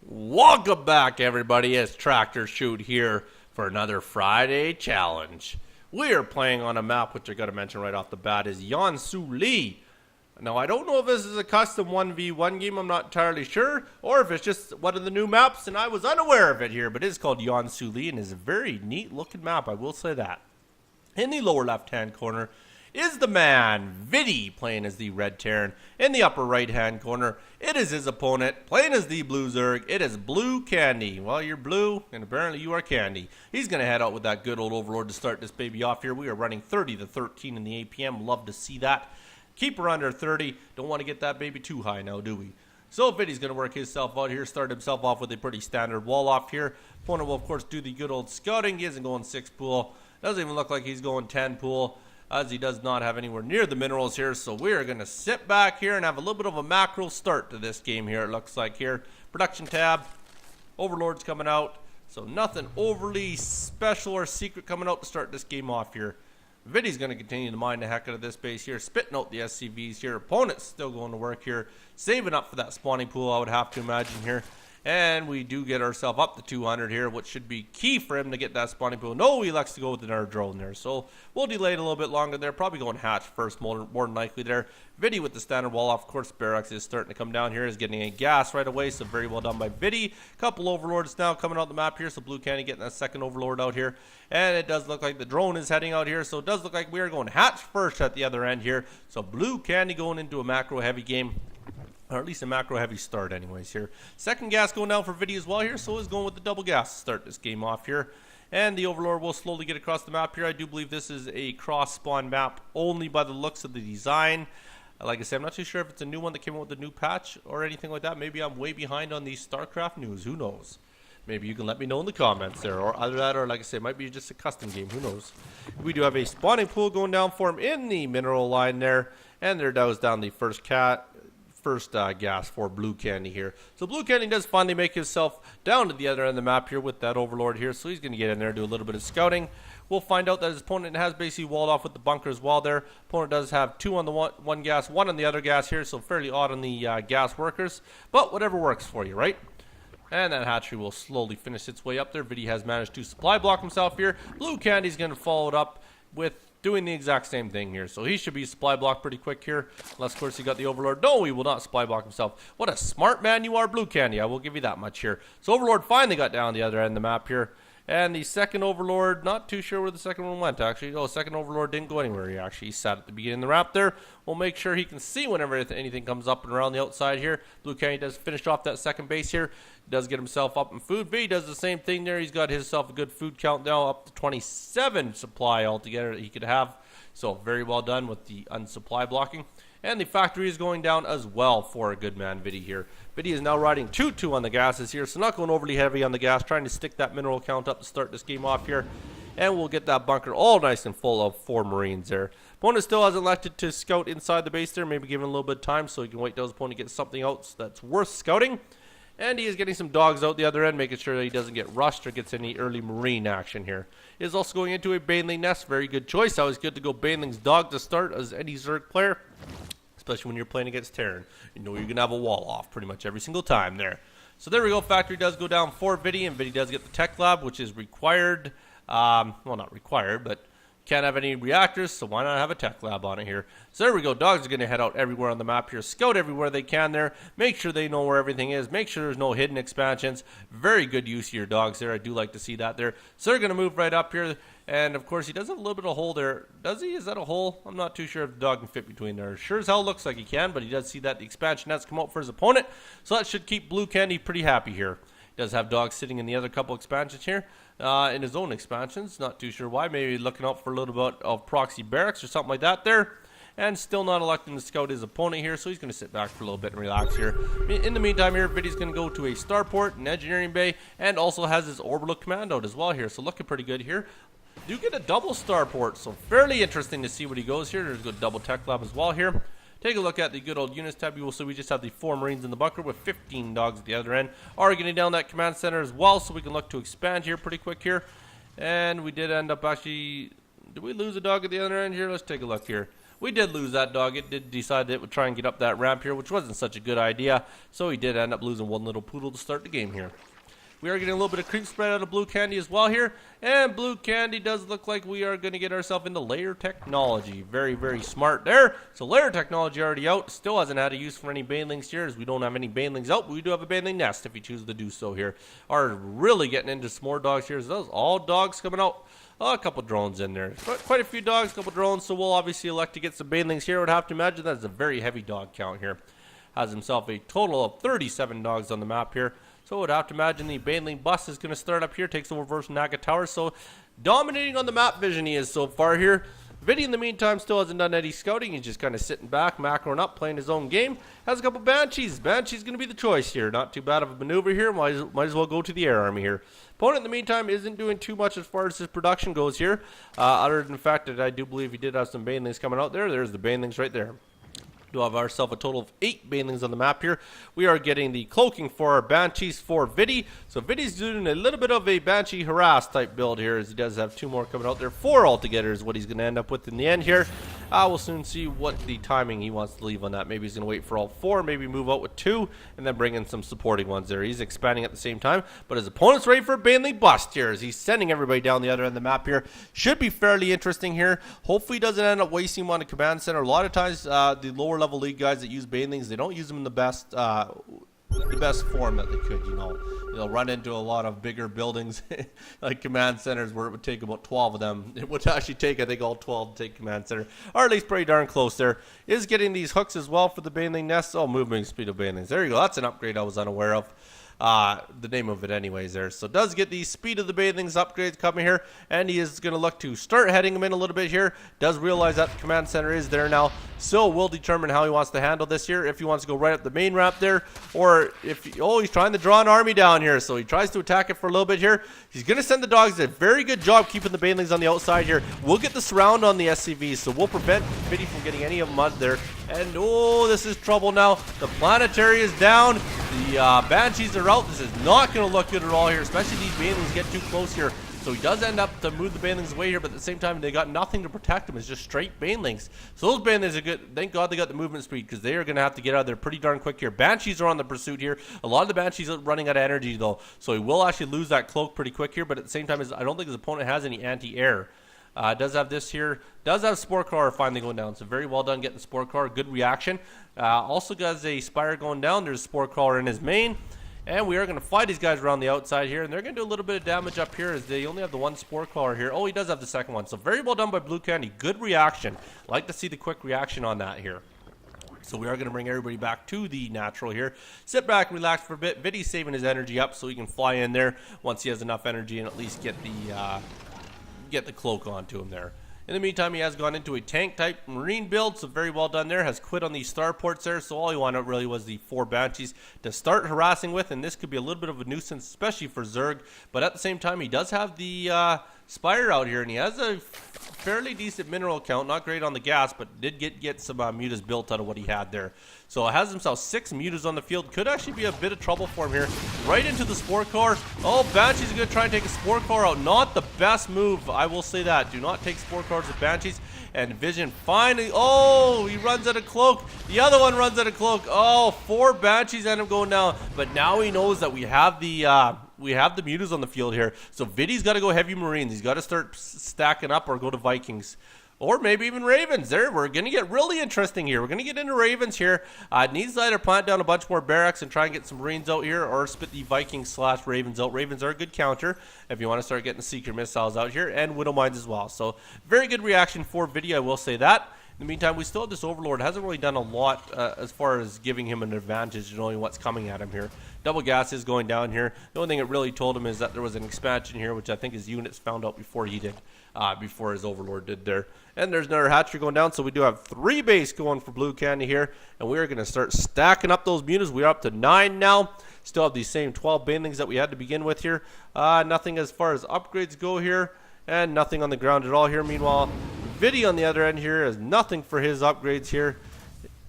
Welcome back, everybody. It's Tractor Chute here for another Friday challenge. We are playing on a map which I got to mention right off the bat is Chute. Now, I don't know if this is a custom 1v1 game, I'm not entirely sure, or if it's just one of the new maps and I was unaware of it here, but it is called Chute and is a very neat looking map, I will say that. In the lower left hand corner is the man, VIDDY, playing as the Red Terran. In the upper right-hand corner, it is his opponent, playing as the Blue Zerg. It is BlueCandy. Well, you're blue, and apparently you are candy. He's going to head out with that good old Overlord to start this baby off here. We are running 30 to 13 in the APM. Love to see that. Keep her under 30. Don't want to get that baby too high now, do we? So VIDDY's going to work himself out here, start himself off with a pretty standard wall off here. Opponent will, of course, do the good old scouting. He isn't going 6 pool. Doesn't even look like he's going 10 pool, as he does not have anywhere near the minerals here. So we are going to sit back here and have a little bit of a macro start to this game here, it looks like here. Production tab, Overlord's coming out, so nothing overly special or secret coming out to start this game off here. VIDDY's going to continue to mine the heck out of this base here, spitting out the SCVs here. Opponent's still going to work here, saving up for that spawning pool, I would have to imagine here. And we do get ourselves up to 200 here, which should be key for him to get that spawning pool. No, he likes to go with another drone there. So we'll delay it a little bit longer there. Probably going hatch first, more than likely there. VIDDY with the standard wall off. Of course, Barracks is starting to come down here. Is getting a gas right away. So very well done by VIDDY. Couple Overlords now coming out the map here. So BlueCandy getting that second Overlord out here. And it does look like the drone is heading out here. So it does look like we are going hatch first at the other end here. So BlueCandy going into a macro heavy game. Or at least a macro heavy start anyways here. Second gas going down for VIDDY as well here, so is going with the double gas to start this game off here. And the Overlord will slowly get across the map here. I do believe this is a cross spawn map only by the looks of the design. Like I said, I'm not too sure if it's a new one that came out with the new patch or anything like that. Maybe I'm way behind on the StarCraft news, who knows. Maybe you can let me know in the comments there, or either that, or like I said, it might be just a custom game, who knows. We do have a spawning pool going down for him in the mineral line there. And there goes down the first gas for BlueCandy here. So BlueCandy does finally make himself down to the other end of the map here with that Overlord here. So he's going to get in there and do a little bit of scouting. We'll find out that his opponent has basically walled off with the bunker as well there. Opponent does have 2 on the one gas, 1 on the other gas here. So fairly odd on the gas workers. But whatever works for you, right? And that hatchery will slowly finish its way up there. VIDDY has managed to supply block himself here. BlueCandy's going to follow it up with doing the exact same thing here. So he should be supply block pretty quick here. Unless, of course, he got the Overlord. No, he will not supply block himself. What a smart man you are, BlueCandy. I will give you that much here. So Overlord finally got down the other end of the map here. And the second Overlord, not too sure where the second one went, actually. Oh, second Overlord didn't go anywhere. He actually sat at the beginning of the map there. We'll make sure he can see whenever anything comes up and around the outside here. BlueCandy does finish off that second base here. Does get himself up in food. VIDDY does the same thing there. He's got himself a good food count now, up to 27 supply altogether that he could have. So very well done with the unsupply blocking. And the factory is going down as well for a good man VIDDY here. VIDDY is now riding 2-2 on the gases here, so not going overly heavy on the gas, trying to stick that mineral count up to start this game off here. And we'll get that bunker all nice and full of 4 Marines there. Opponent still hasn't elected to scout inside the base there, maybe give him a little bit of time so he can wait till his opponent gets something else that's worth scouting. And he is getting some dogs out the other end, making sure that he doesn't get rushed or gets any early Marine action here. He is also going into a Baneling nest. Very good choice. Always good to go Baneling's dog to start as any Zerg player, especially when you're playing against Terran. You know you're going to have a wall off pretty much every single time there. So there we go. Factory does go down for VIDDY, and VIDDY does get the Tech Lab, which is required. Well, not required, but can't have any reactors, so why not have a Tech Lab on it here? So there we go. Dogs are going to head out everywhere on the map here. Scout everywhere they can there. Make sure they know where everything is. Make sure there's no hidden expansions. Very good use of your dogs there. I do like to see that there. So they're going to move right up here. And, of course, he does have a little bit of a hole there. Does he? Is that a hole? I'm not too sure if the dog can fit between there. Sure as hell looks like he can, but he does see that the expansion nets come out for his opponent. So that should keep BlueCandy pretty happy here. He does have dogs sitting in the other couple expansions here. In his own expansions. Not too sure why. Maybe looking out for a little bit of proxy barracks or something like that there. And still not electing to scout his opponent here, so he's going to sit back for a little bit and relax here. In the meantime here, VIDDY's going to go to a starport, an engineering bay, and also has his orbital command out as well here. So looking pretty good here. Do get a double starport, so fairly interesting to see what he goes here. There's a good double tech lab as well here. Take a look at the good old units tab. You will see we just have the 4 Marines in the bunker with 15 dogs at the other end. Are getting down that command center as well, so we can look to expand here pretty quick here. And we did end up actually... Did we lose a dog at the other end here? Let's take a look here. We did lose that dog. It did decide that it would try and get up that ramp here, which wasn't such a good idea. So he did end up losing one little poodle to start the game here. We are getting a little bit of creep spread out of BlueCandy as well here. And BlueCandy does look like we are going to get ourselves into layer technology. Very, very smart there. So layer technology already out. Still hasn't had a use for any banelings here, as we don't have any banelings out. But we do have a baneling nest if we choose to do so here. Are really getting into some more dogs here. So those all dogs coming out. Oh, a couple drones in there. Quite a few dogs, a couple drones. So we'll obviously elect to get some banelings here. I would have to imagine that's a very heavy dog count here. Has himself a total of 37 dogs on the map here. So I would have to imagine the baneling bus is going to start up here. Takes over versus Naga Tower. So dominating on the map vision he is so far here. VIDDY in the meantime still hasn't done any scouting. He's just kind of sitting back, macroing up, playing his own game. Has a couple Banshees. Banshee's going to be the choice here. Not too bad of a maneuver here. Might as well go to the air army here. Opponent in the meantime isn't doing too much as far as his production goes here. Other than the fact that I do believe he did have some banelings coming out there. There's the banelings right there. We'll have ourselves a total of 8 banelings on the map here. We are getting the cloaking for our Banshees for VIDDY. So VIDDY's doing a little bit of a Banshee harass type build here, as he does have 2 more coming out there. 4 altogether is what he's going to end up with in the end here. We'll soon see what the timing he wants to leave on that. Maybe he's going to wait for all 4, maybe move out with 2, and then bring in some supporting ones there. He's expanding at the same time, but his opponent's ready for a baneling bust here, as he's sending everybody down the other end of the map here. Should be fairly interesting here. Hopefully he doesn't end up wasting him on a command center. A lot of times the lower level league guys that use banelings, they don't use them in the best form that they could, you know. They'll run into a lot of bigger buildings like command centers where it would take about 12 of them. It would actually take, I think, all 12 to take command center, or at least pretty darn close there. Is getting these hooks as well for the baneling nests. Oh, movement speed of banelings. There you go. That's an upgrade I was unaware of. The name of it anyways there. So does get the speed of the banelings upgrades coming here, and he is going to look to start heading him in a little bit here. Does realize that the command center is there now, so will determine how he wants to handle this here. If he wants to go right up the main ramp there, or if he's trying to draw an army down here, so he tries to attack it for a little bit here. He's going to send the dogs. A very good job keeping the banelings on the outside here. We'll get the surround on the SCVs, so we'll prevent VIDDY from getting any of them out there. And oh, this is trouble now. The planetary is down. The Banshees are out. This is not going to look good at all here, especially these banelings get too close here. So he does end up to move the banelings away here, but at the same time, they got nothing to protect them. It's just straight banelings. So those banelings are good. Thank God they got the movement speed, because they are going to have to get out of there pretty darn quick here. Banshees are on the pursuit here. A lot of the Banshees are running out of energy, though. So he will actually lose that cloak pretty quick here, but at the same time, I don't think his opponent has any anti-air. Does have this here. Does have Spore Car finally going down. So very well done getting the Spore Car. Good reaction. Also got a Spire going down. There's a Spore Car in his main. And we are going to fly these guys around the outside here. And they're going to do a little bit of damage up here, as they only have the 1 Spore Car here. Oh, he does have the second one. So very well done by BlueCandy. Good reaction. Like to see the quick reaction on that here. So we are going to bring everybody back to the natural here. Sit back, relax for a bit. VIDDY's saving his energy up so he can fly in there once he has enough energy and at least get the cloak onto him there. In the meantime, he has gone into a tank type marine build, so very well done there. Has quit on these starports there, so all he wanted really was the 4 Banshees to start harassing with, and this could be a little bit of a nuisance, especially for Zerg. But at the same time, he does have the Spire out here, and he has a fairly decent mineral count. Not great on the gas, but did get some mutas built out of what he had there. So has himself 6 mutas on the field. Could actually be a bit of trouble for him here. Right into the Spore Core. Oh, Banshee's going to try and take a Spore Core out. Not the best move, I will say that. Do not take Spore Cores with Banshees. And Vision finally, oh, he runs out of cloak. The other one runs out of cloak. Oh, 4 Banshees end up going down. But now he knows that we have the mutas on the field here. So VIDDY's got to go heavy Marines. He's got to start stacking up or go to Vikings. Or maybe even Ravens. There, we're going to get really interesting here. We're going to get into Ravens here. Needs to either plant down a bunch more barracks and try and get some Marines out here, or spit the Vikings/Ravens out. Ravens are a good counter if you want to start getting secret missiles out here, and Widow Mines as well. So very good reaction for VIDDY, I will say that. In the meantime, we still have this Overlord. Hasn't really done a lot as far as giving him an advantage, knowing what's coming at him here. Double gas is going down here. The only thing it really told him is that there was an expansion here, which I think his units found out before he did, before his Overlord did there. And there's another hatchery going down, so we do have 3 base going for BlueCandy here. And we are going to start stacking up those mutas. We're up to 9 now. Still have these same 12 banelings that we had to begin with here. Nothing as far as upgrades go here, and nothing on the ground at all here. Meanwhile, VIDDY on the other end here has nothing for his upgrades here,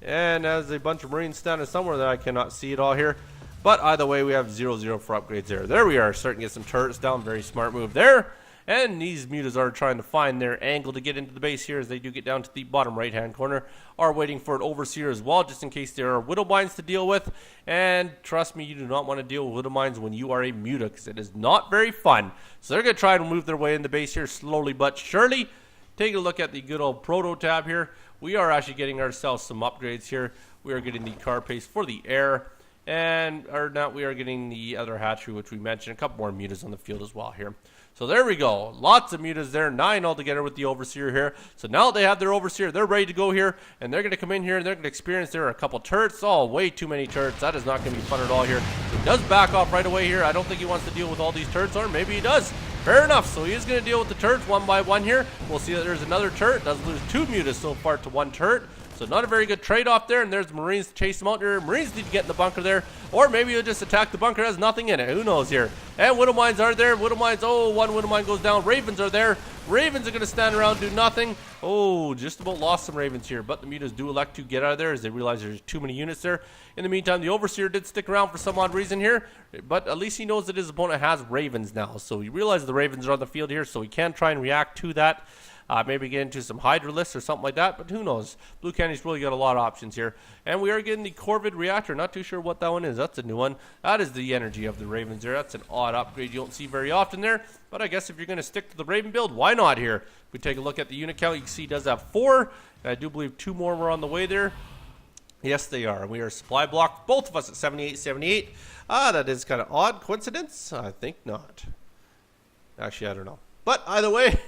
and has a bunch of Marines standing somewhere that I cannot see at all here. But either way, we have 0-0 for upgrades there. There we are, starting to get some turrets down. Very smart move there. And these mutas are trying to find their angle to get into the base here as they do get down to the bottom right-hand corner. Are waiting for an overseer as well, just in case there are widow mines to deal with. And trust me, you do not want to deal with widow mines when you are a muta, because it is not very fun. So they're going to try to move their way in the base here slowly but surely. Taking a look at the good old proto tab here. We are actually getting ourselves some upgrades here. We are getting the car pace for the air. And we are getting the other hatchery, which we mentioned. A couple more mutas on the field as well here. So there we go. Lots of mutas there. 9 altogether with the overseer here. So now that they have their overseer, they're ready to go here. And they're going to come in here and they're going to experience there are a couple turrets. Oh, way too many turrets. That is not going to be fun at all here. He does back off right away here. I don't think he wants to deal with all these turrets, or maybe he does. Fair enough. So he is going to deal with the turrets one by one here. We'll see that there's another turret. Does lose 2 mutas so far to 1 turret. So not a very good trade-off there, and there's Marines to chase them out there. Marines need to get in the bunker there, or maybe he'll just attack the bunker. It has nothing in it. Who knows here? And widow mines are there. Widow mines, oh, 1 widow mine goes down. Ravens are there. Ravens are going to stand around, do nothing. Oh, just about lost some ravens here, but the mutas do elect to get out of there as they realize there's too many units there. In the meantime, the overseer did stick around for some odd reason here, but at least he knows that his opponent has ravens now. So he realizes the ravens are on the field here, so he can try and react to that. Maybe get into some hydralisks or something like that, but who knows? BlueCandy's really got a lot of options here. And we are getting the Corvid reactor. Not too sure what that one is. That's a new one. That is the energy of the Ravens there. That's an odd upgrade you don't see very often there. But I guess if you're going to stick to the Raven build, why not here? If we take a look at the unit count, you can see he does have 4. And I do believe 2 more were on the way there. Yes, they are. We are supply blocked, both of us at 78. That is kind of odd. Coincidence? I think not. Actually, I don't know. But either way,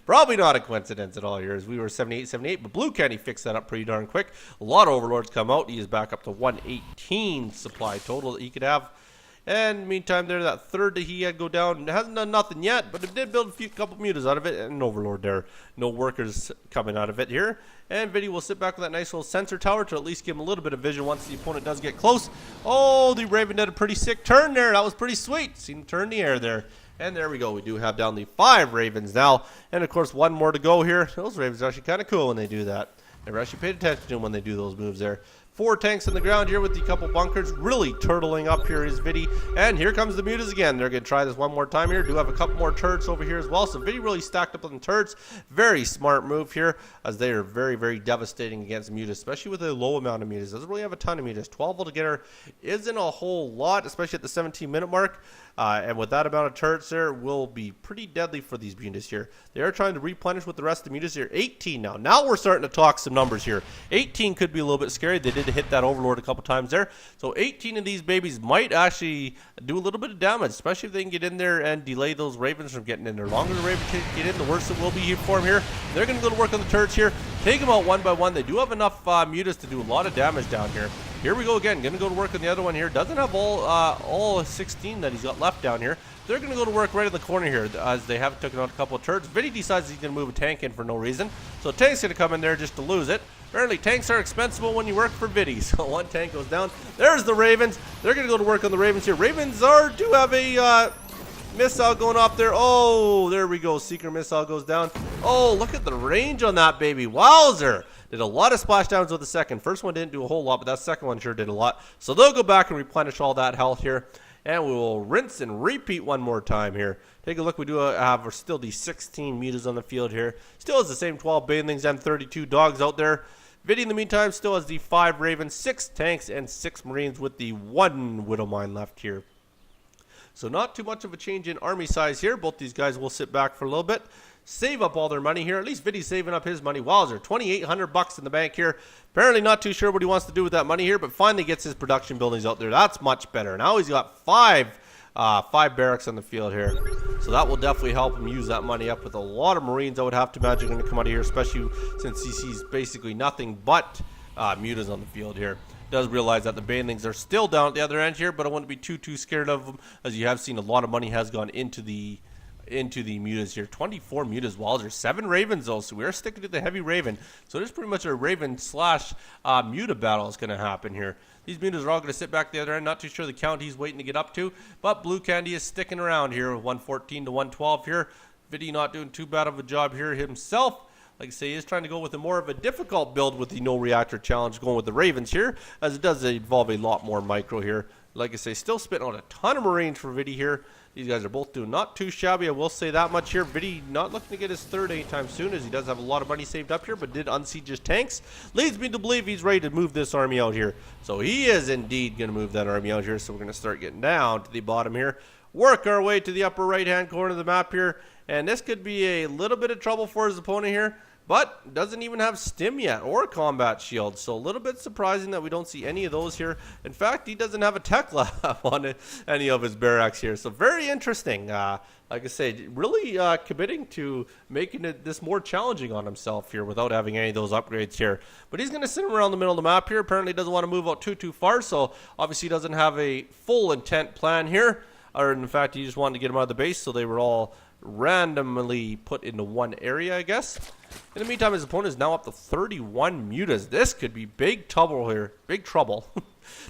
probably not a coincidence at all here, as we were 78. But BlueCandy fixed that up pretty darn quick. A lot of overlords come out. He is back up to 118 supply total that he could have. And meantime, there, that third that he had go down, hasn't done nothing yet, but it did build a couple mutas out of it, and an overlord there. No workers coming out of it here. And VIDDY will sit back with that nice little sensor tower to at least give him a little bit of vision once the opponent does get close. Oh, the Raven did a pretty sick turn there. That was pretty sweet. Seen him turn in the air there. And there we go. We do have down the 5 Ravens now. And, of course, 1 more to go here. Those Ravens are actually kind of cool when they do that. Never actually paid attention to them when they do those moves there. 4 tanks on the ground here with the couple bunkers. Really turtling up here is VIDDY. And here comes the mutas again. They're going to try this one more time here. Do have a couple more turrets over here as well. So VIDDY really stacked up on the turrets. Very smart move here, as they are very, very devastating against mutas, especially with a low amount of mutas. Doesn't really have a ton of mutas. 12 altogether isn't a whole lot, especially at the 17-minute mark. And with that amount of turrets there, will be pretty deadly for these mutas here. They are trying to replenish with the rest of the mutas here. 18 now. Now we're starting to talk some numbers here. 18 could be a little bit scary. They did hit that overlord a couple times there. So 18 of these babies might actually do a little bit of damage, especially if they can get in there and delay those ravens from getting in there. The longer the ravens can get in, the worse it will be for them here. They're going to go to work on the turrets here. Take them out one by one. They do have enough mutas to do a lot of damage down here. Here we go again. Going to go to work on the other one here. Doesn't have all 16 that he's got left down here. They're going to go to work right in the corner here, as they have taken out a couple of turrets. VIDDY decides he's going to move a tank in for no reason. So a tank's going to come in there just to lose it. Apparently tanks are expensive when you work for VIDDY. So 1 tank goes down. There's the Ravens. They're going to go to work on the Ravens here. Ravens do have a missile going off there. Oh, there we go. Seeker missile goes down. Oh, look at the range on that baby. Wowzer. Did a lot of splashdowns with the second. First one didn't do a whole lot, but that second one sure did a lot. So they'll go back and replenish all that health here. And we will rinse and repeat one more time here. Take a look. We do have still the 16 mutas on the field here. Still has the same 12 banelings and 32 dogs out there. VIDDY in the meantime still has the 5 Ravens, 6 tanks, and 6 Marines with the 1 Widow Mine left here. So not too much of a change in army size here. Both these guys will sit back for a little bit. Save up all their money here. At least VIDDY's saving up his money. Wowzer, $2,800 in the bank here. Apparently not too sure what he wants to do with that money here, but finally gets his production buildings out there. That's much better. Now he's got 5 barracks on the field here. So that will definitely help him use that money up with a lot of Marines, I would have to imagine, going to come out of here, especially since he sees basically nothing but mutas on the field here. Does realize that the banelings are still down at the other end here, but I wouldn't be too scared of them, as you have seen a lot of money has gone into the mutas here. 24 mutas. Well, there's 7 ravens though, so we're sticking to the heavy raven. So there's pretty much a raven slash muta battle is going to happen here. These mutas are all going to sit back the other end. Not too sure the count he's waiting to get up to, but BlueCandy is sticking around here with 114 to 112 here. VIDDY not doing too bad of a job here himself. Like I say, he is trying to go with a more of a difficult build with the no reactor challenge, going with the Ravens here, as it does involve a lot more micro here. Like I say, still spitting out a ton of Marines for VIDDY here. These guys are both doing not too shabby, I will say that much here. VIDDY not looking to get his third anytime soon, as he does have a lot of money saved up here, but did unsiege his tanks. Leads me to believe he's ready to move this army out here. So he is indeed going to move that army out here. So we're going to start getting down to the bottom here. Work our way to the upper right-hand corner of the map here. And this could be a little bit of trouble for his opponent here. But doesn't even have stim yet or combat shield. So a little bit surprising that we don't see any of those here. In fact, he doesn't have a tech lab on any of his barracks here. So very interesting. Like I say, really committing to making this more challenging on himself here without having any of those upgrades here. But he's going to sit around the middle of the map here. Apparently doesn't want to move out too far. So obviously doesn't have a full intent plan here. Or in fact, he just wanted to get them out of the base. So they were all randomly put into one area, I guess. In the meantime, his opponent is now up to 31 mutas. This could be big trouble here. Big trouble.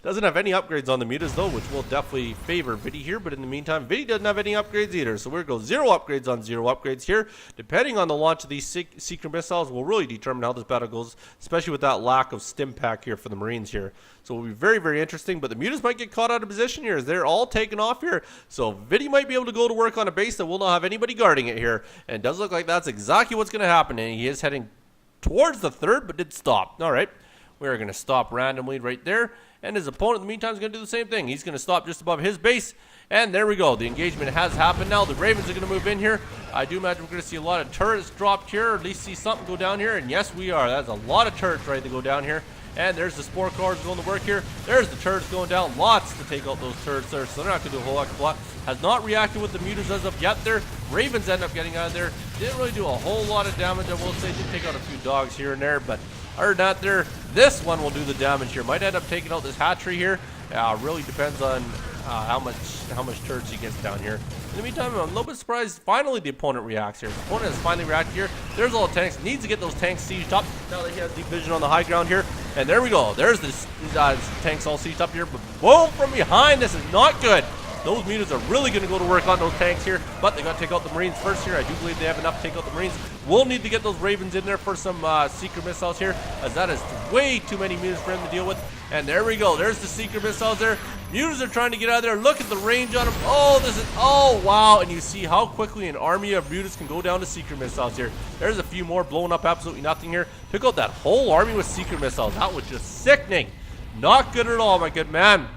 Doesn't have any upgrades on the mutas, though, which will definitely favor VIDDY here. But in the meantime, VIDDY doesn't have any upgrades either. So we're going to go 0 upgrades on 0 upgrades here. Depending on the launch of these secret missiles will really determine how this battle goes, especially with that lack of stim pack here for the Marines here. So it will be very, very interesting. But the mutas might get caught out of position here as they're all taken off here. So VIDDY might be able to go to work on a base that will not have anybody guarding it here. And it does look like that's exactly what's going to happen. And he is heading towards the third, but did stop. All right. We're going to stop randomly right there. And his opponent, in the meantime, is going to do the same thing. He's going to stop just above his base. And there we go. The engagement has happened now. The Ravens are going to move in here. I do imagine we're going to see a lot of turrets dropped here, or at least see something go down here. And yes, we are. That's a lot of turrets ready to go down here. And there's the spore cars going to work here. There's the turrets going down. Lots to take out those turrets there. So they're not going to do a whole heck of a lot. Has not reacted with the mutas as of yet there. Ravens end up getting out of there. Didn't really do a whole lot of damage, I will say. Did take out a few dogs here and there, but other than that there, this one will do the damage here. Might end up taking out this hatchery here. Really depends on how much turrets he gets down here. In the meantime, I'm a little bit surprised. Finally, the opponent reacts here. The opponent has finally reacted here. There's all the tanks. Needs to get those tanks sieged up. Now that he has deep vision on the high ground here. And there we go. There's these tanks all sieged up here. But boom, from behind. This is not good. Those mutas are really going to go to work on those tanks here. But they got to take out the Marines first here. I do believe they have enough to take out the Marines. We'll need to get those Ravens in there for some secret missiles here, as that is way too many mutas for him to deal with. And there we go. There's the secret missiles there. Mutas are trying to get out of there. Look at the range on them. Oh, wow. And you see how quickly an army of mutas can go down to secret missiles here. There's a few more blowing up absolutely nothing here. Took out that whole army with secret missiles. That was just sickening. Not good at all, my good man.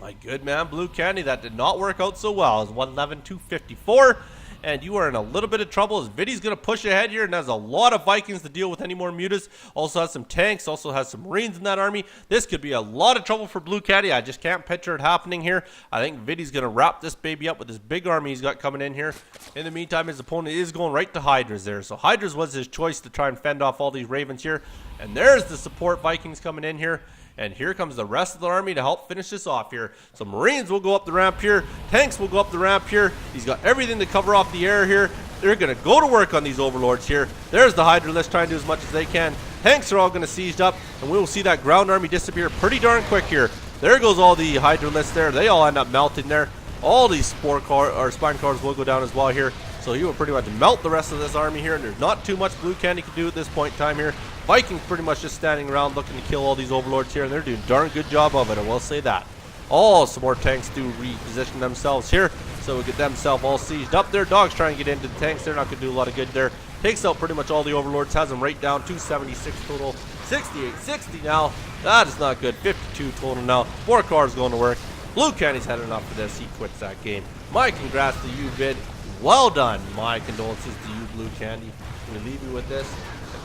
My good man, BlueCandy, that did not work out so well. It's 111-254, and you are in a little bit of trouble as VIDDY's going to push ahead here and has a lot of Vikings to deal with any more mutas. Also has some tanks, also has some Marines in that army. This could be a lot of trouble for BlueCandy. I just can't picture it happening here. I think VIDDY's going to wrap this baby up with this big army he's got coming in here. In the meantime, his opponent is going right to Hydras there. So Hydras was his choice to try and fend off all these Ravens here. And there's the support Vikings coming in here. And here comes the rest of the army to help finish this off here. So Marines will go up the ramp here. Tanks will go up the ramp here. He's got everything to cover off the air here. They're going to go to work on these overlords here. There's the Hydra list trying to do as much as they can. Tanks are all going to siege up. And we will see that ground army disappear pretty darn quick here. There goes all the Hydra lists there. They all end up melting there. All these spine cars will go down as well here. So he will pretty much melt the rest of this army here, and there's not too much BlueCandy can do at this point in time here. Vikings pretty much just standing around looking to kill all these overlords here, and they're doing a darn good job of it, I will say that. Oh, some more tanks do reposition themselves here, so we get themselves all sieged up there. Dogs trying to get into the tanks. They're not going to do a lot of good there. Takes out pretty much all the overlords, has them right down, 276 total, 68, 60 now. That is not good, 52 total now. More cars going to work. BlueCandy's had enough of this. He quits that game. My congrats to you, Vid. Well done. My condolences to you, BlueCandy. We leave you with this.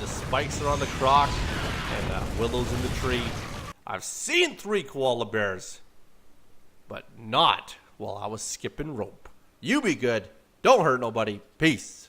The spikes are on the croc, and willows in the tree. I've seen 3 koala bears, but not while I was skipping rope. You be good. Don't hurt nobody. Peace.